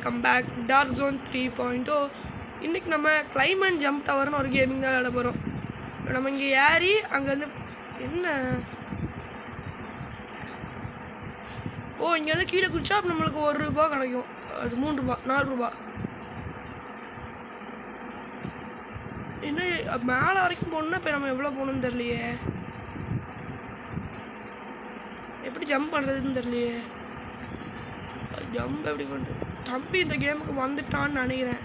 Welcome back dark zone 3.0. இன்றைக்கி நம்ம claim and jump டவர்னு ஒரு கேமிங் தான் விளையாட போகிறோம். நம்ம இங்கே ஏறி அங்கே வந்து என்ன இங்கே வந்து கீழே குடிச்சா அப்போ நம்மளுக்கு ₹1 கிடைக்கும். அது ₹3 ₹4. என்ன மேலே வரைக்கும் போகணுன்னா இப்போ நம்ம எவ்வளோ போகணுன்னு தெரியலையே, எப்படி ஜம்ப் பண்ணுறதுன்னு தெரியலையே. ஜம்ப் எப்படி பண்ணுறது? தம்பி இந்த கேமுக்கு வந்துட்டான்னு நினைக்கிறேன்.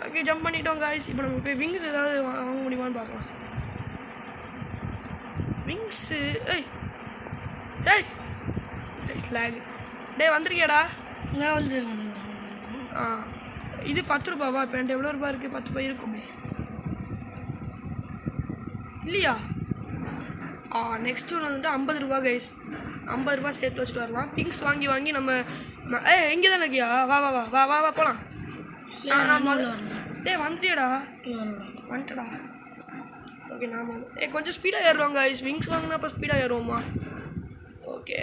ஓகே, ஜம்ப் பண்ணிட்டோம் காய்ஸ். இப்போ நம்ம போய் விங்ஸ் ஏதாவது வாங்க முடியுமான்னு பார்க்கலாம். விங்ஸு ஏய் ஏய் ஸ்லாக் வந்துருக்கியாடா? நான் வந்து இது ₹10. இப்போ என்கிட்ட எவ்வளோ ரூபா இருக்குது? ₹10 இருக்குமே இல்லையா? நெக்ஸ்ட் ஒன்று வந்துட்டு ₹50 கைஸ். ₹50 சேர்த்து வச்சுட்டு வரலாம். பிங்ஸ் வாங்கி வாங்கி நம்ம எங்கே தானே இருக்கியா? வா வா வா வா வா வா போகலாம். வந்துட்டியாடா? வந்துட்டடா. ஓகே, நான் வந்து கொஞ்சம் ஸ்பீடாக ஏறுவாங்க கைஸ். விங்ஸ் வாங்கினா அப்போ ஸ்பீடாக ஏறுவோம்மா. ஓகே,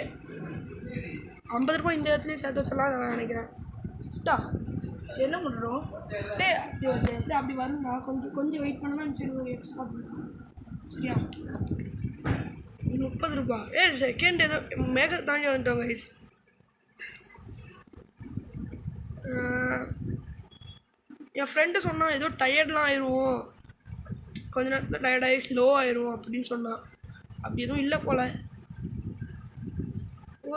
₹50 இந்த இடத்துலையும் சேர்த்து வச்சலாம் நான் நினைக்கிறேன். கிஃப்டா என்ன பண்ணுறோம்? அப்படி வரும்டா. கொஞ்சம் வெயிட் பண்ணணும்னு சரி, எக்ஸ்ட்ரா பண்ணலாம். சரியா? ₹30. செகண்ட் ஏதோ மேக தாண்டி வந்துட்டோம் கைஸ். என் ஃப்ரெண்டு சொன்னான் ஏதோ டயர்ட்லாம் ஆயிடுவோம், கொஞ்ச நேரத்தில் டயர்டாகி ஸ்லோ ஆயிடுவோம் அப்படின்னு சொன்னான். அப்படி எதுவும் இல்லை போல்.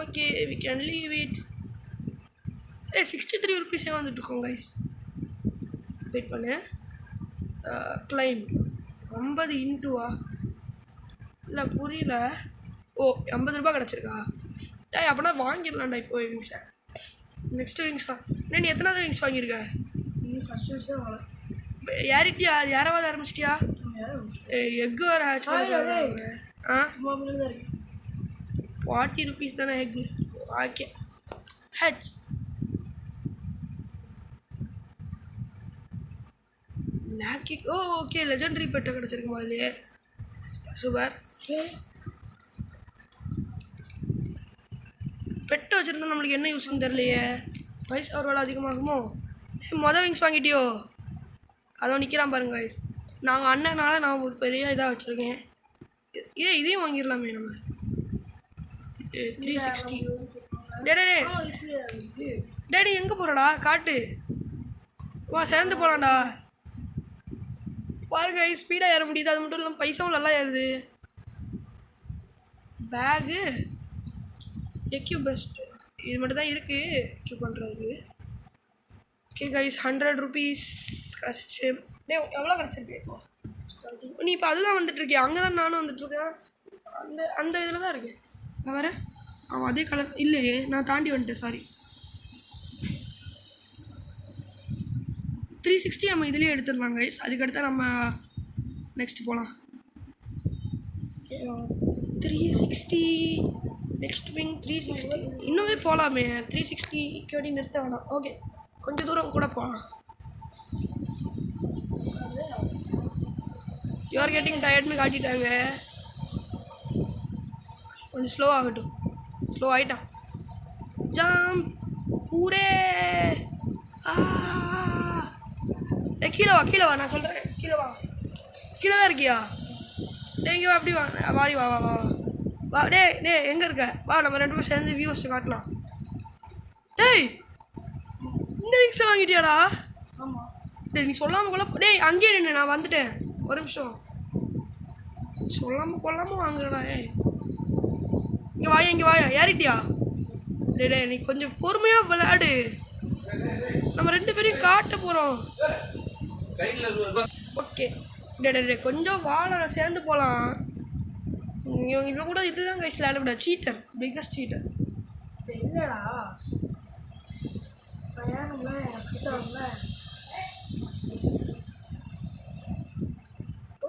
Okay, we can leave it. ₹63 வந்துட்டுருக்கோம் கைஸ். வெயிட் பண்ணு. கிளைம் 50 இன்ட்டுவா? இல்லை புரியல. ₹50 கிடச்சிருக்கா? அப்படின்னா வாங்கிடலாம்டா இப்போ விங்ஸை. நெக்ஸ்ட்டு விங்ஸ் தான். நீ எத்தனாவது விங்ஸ் வாங்கியிருக்க? ஃபஸ்ட் விங்ஸ் தான் வாங்க. யாரிட்டியா? யாராவது ஆரம்பிச்சிட்டியா? எக்கு வேறு ஆச்சு. ₹40 தானே egg? Okay H Lekhi. Okay, legendary பெட்டை கிடச்சிருக்குமா இல்லையே? சூப்பர். பெட்டை வச்சுருந்தா நம்மளுக்கு என்ன யூஸ்ன்னு தெரியலையே. வயசு ஒருவேளை அதிகமாகுமோ? மொதல் விங்ஸ் வாங்கிட்டியோ? அதோ நிற்கிறான் பாருங்க வயசு. நாங்கள் அண்ணனால நான் ஒரு பெரிய இதாக வச்சுருக்கேன். இதையும் வாங்கிடலாமே நம்ம. 360. டேடி எங்கே போகிறடா? காட்டு வா, சேர்ந்து போகலாம்டா. பாருங்க ஸ்பீடாக ஏற முடியுது. அது மட்டும் இல்லாமல் பைசாவும் நல்லா ஏறுது. பேகு எக்யூ பெஸ்ட் இது மட்டும் தான் இருக்குது எக்யூ பண்ணுறதுக்கு. ஓகே கைஸ், ₹100 கிடச்சிச்சு. எவ்வளோ கிடச்சிருக்கு இப்போ? நீ இப்போ அதுதான் வந்துட்டுருக்கியா? அங்கே தான் நானும் வந்துட்டுருக்கேன். அந்த இதில் தான் இருக்கேன். வேறு அதே கலர் இல்லையே, நான் தாண்டி வந்துட்டேன். சாரி. 360 நம்ம இதுலேயே எடுத்துடலாம் கைஸ். அதுக்கடுத்து நம்ம நெக்ஸ்ட் போகலாம். 360 நெக்ஸ்ட் விங் 360 இன்னுமே போகலாமே. 360 இக்கடி நிறுத்த வேணாம். ஓகே, கொஞ்சம் தூரம் கூட போகலாம். யூஆர் கெட்டிங் டயர்ட்னு காட்டிட்டாங்க. கொஞ்சம் ஸ்லோ ஆகட்டும். ஸ்லோ ஆகிட்டான். ஜம்ப் ஊரே. கீழே வா கீழே வா, நான் சொல்கிறேன் கீழே வா. கீழே தான் இருக்கியா? இங்கே வா, அப்படி வா. வாடி வா வா வா வா. எங்கே இருக்க? வா, நம்ம 2 பேரும் சேர்ந்து வியூவர்ஸை காட்டலாம். இந்த விங்ஸை வாங்கிட்டியாடா? ஆமாம். நீ சொல்லாமல் கொள்ள. அங்கேயே நின்று நான் வந்துட்டேன். ஒரு நிமிஷம். சொல்லாமல் கொள்ளாமல் வாங்குறடா. இங்கே வாயா இங்கே வாயா. ஏறிட்டியா? நீ கொஞ்சம் பொறுமையாக விளையாடு. நம்ம 2 பேரையும் காட்ட போகிறோம். ஓகே, கொஞ்சம் வாழ சேர்ந்து போகலாம். இவங்க கூட இதுதான் கைஸ் விளையாடக்கூடாது. Cheater, biggest cheater. இல்லைடா, பிரயாணம்ல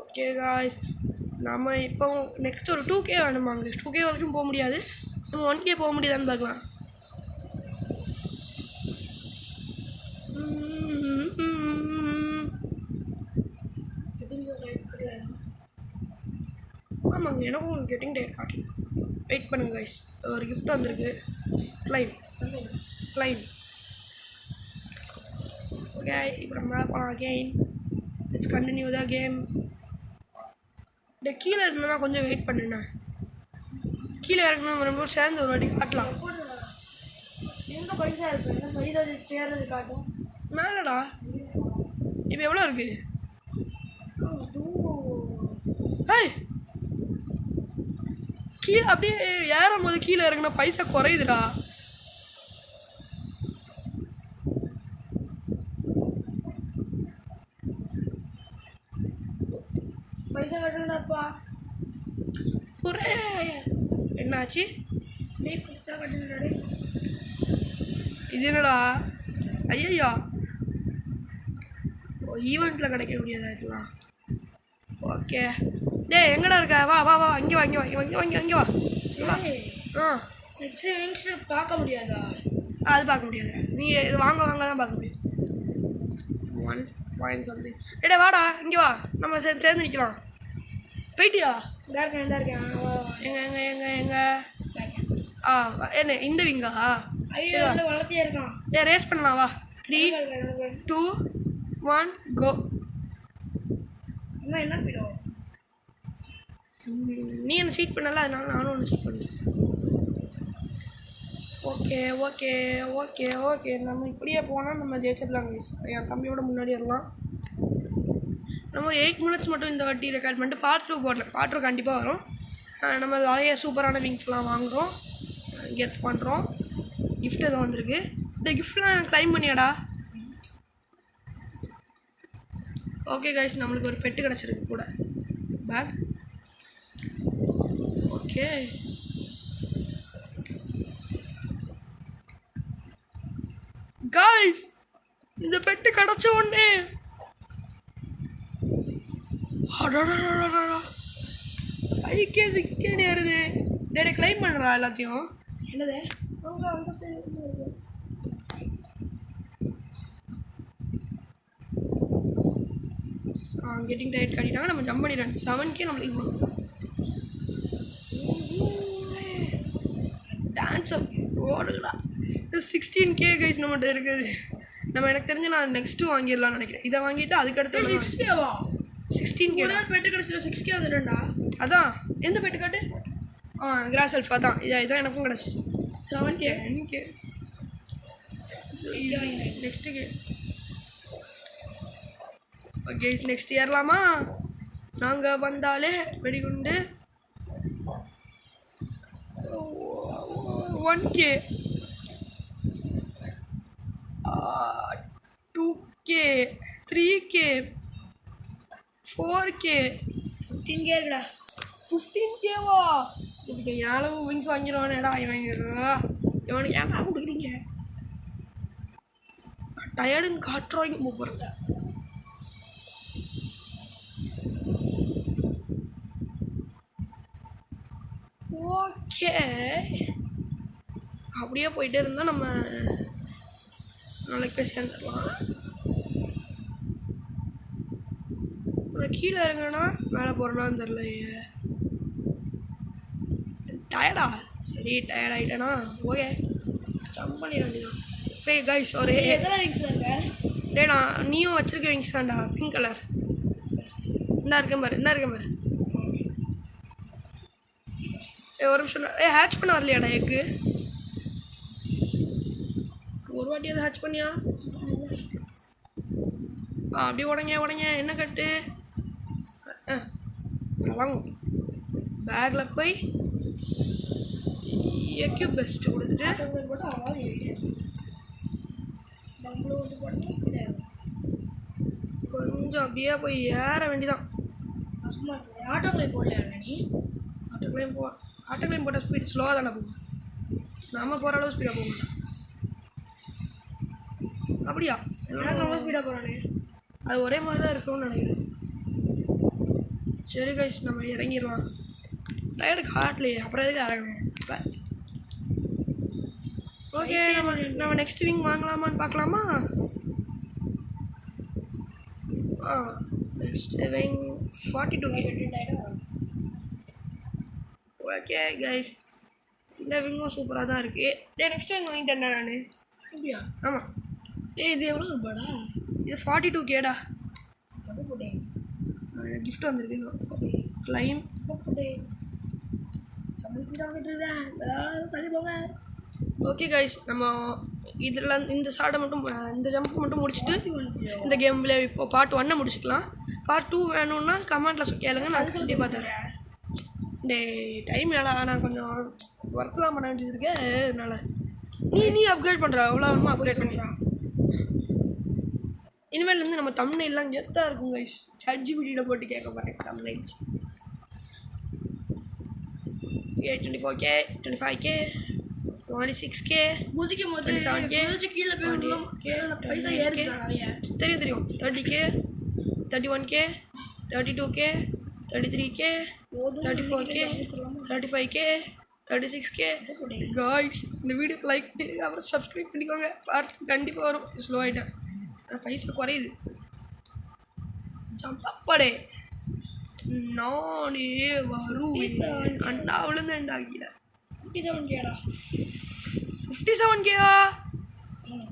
ஓகே காய்ஸ், நம்ம இப்போ நெக்ஸ்ட் ஒரு 2K வேணுமாங்க. 2K வரைக்கும் போக முடியாது. நம்ம 1K போக முடியுதான்னு பார்க்கலாம். ஆமாங்க, எனக்கும் கெட்டிங் டேட் காட்டல. வெயிட் பண்ணுங்க கைஸ். ஒரு கிஃப்ட் வந்திருக்கு. கிளைம் ஓகே இப்போ நம்ம மேலே போகலாம் again. Let's continue the game. இந்த கீழே இருந்தோன்னா கொஞ்சம் வெயிட் பண்ணுண்ணா. கீழே இறங்கணும் ரொம்ப சேர்ந்து ஒரு வாட்டி காட்டலாம். எங்கே பைசா இருக்கு? என்ன பைசா சேர்றது காட்டும் மேலடா. இப்போ எவ்வளோ இருக்கு? ஏய் கீழே அப்படியே ஏறும் போது கீழே இறங்குனா பைசா குறையுதுடா. பைசா கட்டுங்கடாப்பா. ஒரே என்னாச்சு? நீ பைசா கட்டுங்கடா. இது என்னடா? ஐயா ஈவெண்ட்டில் கிடைக்கக்கூடியதா இதெல்லாம்? ஓகே டேய் எங்கடா இருக்க? வா வா வா இங்கே வா இங்கே வா இங்கே வா இங்கே வா. ஆ நெக்ஸ்ட் விங்ஸ் பார்க்க முடியாதா? அது பார்க்க முடியாது. நீ இது வாங்க தான் பார்க்க முடியும். 1 பாயிண்ட் சம்திங். டேய் வாடா இங்கே வா, நம்ம சேர்ந்து நிற்கலாம். போயிட்டியா? இந்தா இருக்கேன். எங்க எங்க எங்க எங்க ஆ என்ன இந்த விங்கா? ஐயோ வளர்த்தியே இருக்கான். ரேஸ் பண்ணலாம் வா. 3 2 1 கோ. அம்மா என்ன போயிடும்? நீ என்ன சீட் பண்ணல, அதனால நானும் ஒன்று சீட் பண்ணேன். ஓகே ஓகே ஓகே ஓகே நம்ம இப்படியே போனால் நம்ம ஜெயிச்சிடலாம். என் தம்பியோட முன்னாடி வரலாம். நம்ம ஒரு 8 மினிட்ஸ் மட்டும் இந்த வாட்டி ரெக்கார்ட் பண்ணிட்டு பார்ட் 2 போடலாம். பார்ட் 2 கண்டிப்பாக வரும். நம்ம நிறைய சூப்பரான விங்ஸ்லாம் வாங்குகிறோம், கெத் பண்ணுறோம். கிஃப்ட் எதுவும் வந்திருக்கு. இந்த கிஃப்ட்லாம் க்ளைம் பண்ணியாடா? ஓகே கைஸ், நம்மளுக்கு ஒரு பெட்டு கிடச்சிருக்கு கூட. பேக். ஓகே கைஸ், இந்த பெட்டு கிடச்ச உடனே 5K 6K ஏறுது. டேடே க்ளைம் பண்ணுறா எல்லாத்தையும். என்னது? அவங்க அந்த சைடு கெட்டிங் டயட் காட்டிட்டாங்க. நம்ம ஜம்ப் பண்ணிடுறோம். 7K நம்மளுக்கு டான்ஸ் ஓடுடா. 16K கைஸ் நம்மகிட்ட இருக்குது. நம்ம எனக்கு தெரிஞ்சு நான் நெக்ஸ்ட்டு வாங்கிடலாம்னு நினைக்கிறேன். இதை வாங்கிட்டு அதுக்கடுத்து 6K-வா? 16K. ஒரு பெட்டு கிடச்சிட்டு 6K வந்துட்டா. அதான் எந்த பெட்டு காட்டு? கிராஸ் அல்ஃபா தான். இதான் எனக்கும் கிடச்சி 7K. 10K. நெக்ஸ்ட்டுக்கு ஓகே நெக்ஸ்ட் ஏறலாமா? நாங்கள் வந்தாலே வெடிகுண்டு. 1K 2K 3K 4K 15K இருக்குடா. 15K-வா? இதுக்கு ஏழவு விங்ஸ் வாங்கிடுவானேடா இவனுக்கு ஏன்டா கொடுக்குறீங்க? டயர்டுன்னு காட்டுறாங்க போகிறத. ஓகே அப்படியே போயிட்டே இருந்தால் நம்ம நாளைக்கு போய் சேர்ந்துடலாம். கீழே இறங்கினா மேலே போகிறேன்னான்னு தெரிலையே. டயர்டா? சரி டயர்ட் ஆகிட்டேனா? ஓகே ஜம்ப் பண்ணிட வேண்டியதான். போய் கைஸ் ஒரு எத்தனை விங்ஸ் இருக்க? டேடா நீயும் வச்சிருக்க விங்ஸ் தான்டா, பிங்க் கலர். என்ன இருக்கேன் பாரு. ஒரு நிமிஷம். ஹேட்ச் பண்ண வரலையாடா எக்கு? ஒரு வாட்டி அதை ஹேட்ச் பண்ணியா? அப்படியே உடங்க என்ன கட்டு? வாங்க பேக்கில் போய் எக்யூ பெஸ்ட்டு கொடுத்துட்டு போட்டு அவாது பங்களூர் வந்து போட்டு கிடையாது. கொஞ்சம் அப்படியே போய் ஏற வேண்டிதான். சும்மா ஆட்டோக்களை போடலையா நீ? ஆட்டோக்ளைம் போட்டால் ஸ்பீட் ஸ்லோவாக தானே போகும். நம்ம போகிற அளவு ஸ்பீடாக போக மாட்டோம். அப்படியா? எனக்கு ரொம்ப ஸ்பீடாக போகிறானே. அது ஒரே மாதிரி தான் இருக்கும்னு நினைக்கிறேன். சரி கைஸ் நம்ம இறங்கிடலாம். டயர்டு காட்டலையே, அப்புறம் எதுக்கு இறங்கணும்? ஓகே நம்ம நெக்ஸ்ட் விங் வாங்கலாமான்னு பார்க்கலாமா? Next wing 42K. Okay guys, இந்த விங்கும் சூப்பராக தான் இருக்குது. நெக்ஸ்ட் விங் வாங்கிட்டேன் நான். அப்படியா? ஆமாம். இது எவ்வளோ ரூபாடா? இது 42 கேடா. போட்டேன் கிஃப்ட் வந்திருக்கு. கிளைம் போட்டேன் சமைக்கிறாங்க தள்ளி போங்க. ஓகே கைஸ், நம்ம இதில் இந்த ஷார்ட்டை மட்டும் இந்த ஜம்ப் மட்டும் முடிச்சுட்டு இந்த கேமில் இப்போ பார்ட் 1 முடிச்சுக்கலாம். பார்ட் 2 வேணும்னா கமெண்ட்டில் கேளுங்க, நான் கண்டிப்பாக தரேன். டே டைம் ஏடா, நான் கொஞ்சம் ஒர்க் தான் பண்ண வேண்டியது இருக்கு. அதனால் நீ அப்கிரேட் பண்ணுற எவ்வளோ வேணுமோ அப்கிரேட் பண்ணிடுறான். இனிமேலேருந்து நம்ம தம்ப்நெயில்லாம் கெத்தாக இருக்கும் கைஸ். ChatGPT போட்டு கேட்க போகிறேன் தம்ப்நெயில்ஸ். 24K 25K 26K குதிக்கும் போது 27K கீழே போய் பைசா ஏறிடுறா நிறைய. தெரியும் 30K 31K 32K 33K 34K 35K 36K. Guys, இந்த வீடியோக்கு லைக் பண்ணிடுங்க, அப்புறம் சப்ஸ்கிரைப் பண்ணிக்கோங்க. பார்த்து கண்டிப்பாக வரும். ஸ்லோ ஆகிட்டேன், பைசா குறையுது. அப்பாடே நானே வருவேன். அண்ணா விழுந்தேன்டா கீழே. 57Kடா. 57Kயா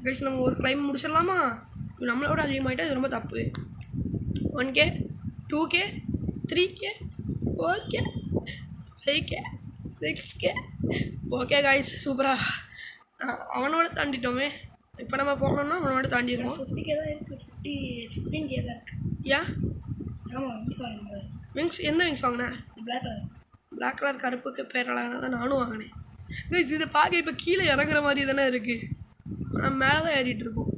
கைஸ்? நம்ம ஒரு கிளைம் முடிச்சிடலாமா? நம்மளோட அதிகமாகிட்டா இது ரொம்ப தப்பு. 1K 2K 3K 4K 5K 6K. Okay guys, சூப்பராக அவனோட தாண்டிட்டோமே. இப்போ நம்ம போனோம்னா அவனோட தாண்டிடுவோம். 50K தான் இருக்குது. 15K தான் இருக்குது. ஏன்? ஆமாம் விங்ஸ் வாங்கினேன். விங்ஸ் எந்த விங்ஸ் வாங்கினேன்? பிளாக் கலர் கருப்புக்கு பேர் அழகான தான் நானும் வாங்கினேன். கைஸ், இதை பார்க்க இப்போ கீழே இறங்குற மாதிரி தானே இருக்குது. ஆனால் மேலே தான் ஏறிட்டு இருக்கோம்.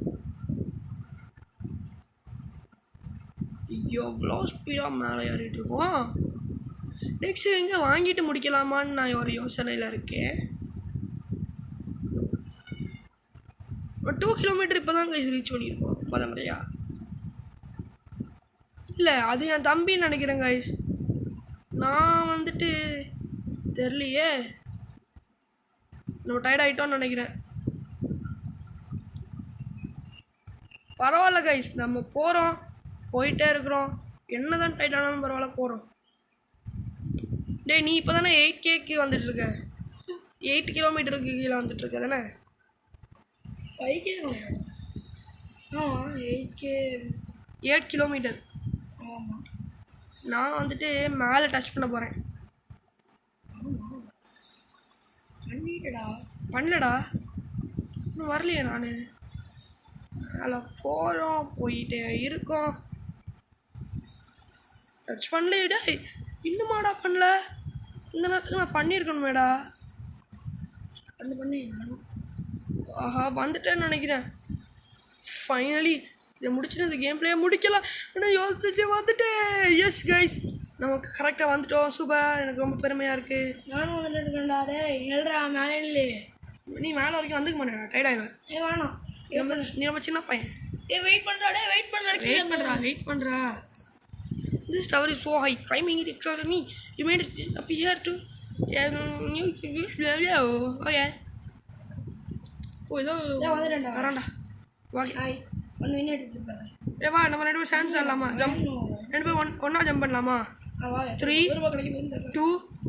எவ்வளோ ஸ்பீடாக மேலே ஏறிட்டு இருக்கோம். நெக்ஸ்ட் எங்கே வாங்கிட்டு முடிக்கலாமான்னு நான் ஒரு யோசனையில் இருக்கேன். 2 கிலோமீட்டர் இப்போ தான் கைஸ் ரீச் பண்ணியிருக்கோம் முறையா. இல்லை, அது என் தம்பின்னு நினைக்கிறேன் கைஸ். நான் வந்துட்டு தெரியலையே. நம்ம டயர்ட் ஆகிட்டோன்னு நினைக்கிறேன். பரவாயில்ல கைஸ், நம்ம போகிறோம், போயிட்டே இருக்கிறோம். என்ன தான் டைட் ஆனாலும் பரவாயில்ல, போகிறோம். டே நீ இப்போ தானே 8Kக்கு வந்துட்டுருக்க. 8 கிலோமீட்டருக்கு கீழே வந்துட்டுருக்க தானே? 5K. ஆமாம் 8K 8 கிலோமீட்டர். ஆமாம். நான் வந்துட்டு மேலே டச் பண்ண போகிறேன். பண்ணலடா, இன்னும் வரலையே. நான் அதில் போகிறோம், போயிட்டே இருக்கோம். டச் பண்ணலையேடா, இன்னுமாடா பண்ணல? இந்த நேரத்துக்கு நான் பண்ணியிருக்கணுமேடா. பண்ணி நானும் ஆஹா, வந்துட்டேன்னு நினைக்கிறேன். ஃபைனலி இதை முடிச்சுட்டு இந்த கேம் பிளேயை முடிக்கலாம். ஆனால் யோசிச்சு வந்துட்டேன். எஸ் கைஸ், நமக்கு கரெக்டாக வந்துட்டோம். சூப்பர், எனக்கு ரொம்ப பெருமையாக இருக்குது. நானும் வந்துட்டு இருக்கேன்டா. டே எழுறா மேலே இல்லையே. நீ மேலே வரைக்கும் வந்துக்க மாட்டேன், டைடாகிடுவேன். வேணாம், நீ ரொம்ப சின்ன பையன். வெயிட் பண்ணுறா. வெயிட் பண்ணுறா. This tower is so high. Climbing it extraordinary. You made it up here too. Okay. இதோ வந்துட்டேன்டா. வரேன்டா. வா. ஹாய். 1 வின் எடுத்துட்டு போகிறேன். வா, நம்ம 2 பேரும் சான்ஸ் ஆடலாமா? ஜம்ப் 2 பேரும் ஒன்றா ஜம்ப் பண்ணலாமா? 3 2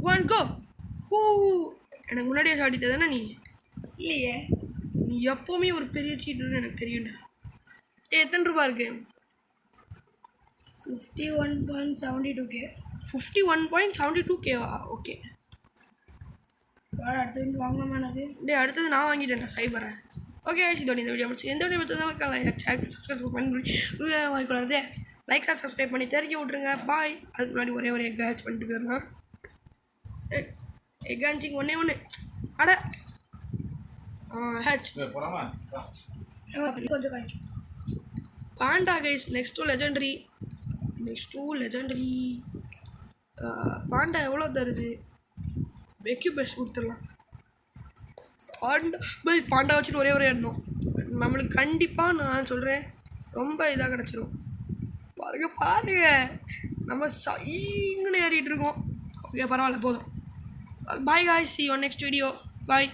1 கோ. ஹூ, எனக்கு முன்னாடியே சாட்டிட்டு தானே நீ? இல்லையே, நீ எப்போவுமே ஒரு பெரிய சீட்டுன்னு எனக்கு தெரியும்டா. எத்தனை ரூபா இருக்கு? 51.72K. 51.72K. ஓகே, அடுத்து வாங்கலாமா? எனக்கு அடுத்தது நான் வாங்கிட்டேன் சைபரை. ஓகே, இதோட இந்த வீடியோ முடிச்சு. எந்த வீடியோ பார்த்து சப்ஸ்கிரைப் பண்ணி வாங்கிக்கூடாது. லைக்காக சப்ஸ்கிரைப் பண்ணி தெரிஞ்சு விட்ருங்க. பாய். அதுக்கு முன்னாடி ஒரே எக் ஹேட்ச் பண்ணிட்டு போயிடலாம். எக் ஹேட்சிங் ஒன்று அட ஹேட்ச் கொஞ்சம் காய்க்கும். Panda guys. Next to legendary. Panda எவ்வளோ தருது? வெக்யூ பெஸ்ட் கொடுத்துடலாம். பாண்டா வச்சுட்டு ஒரே எண்ணம் நம்மளுக்கு கண்டிப்பாக நான் சொல்கிறேன் ரொம்ப இதாக கிடச்சிரும். பாருங்க நம்ம சைங்கன்னு ஏறிட்டு இருக்கோம். ஓகே, பரவாயில்ல, போதும். Bye guys, see you on next video. Bye.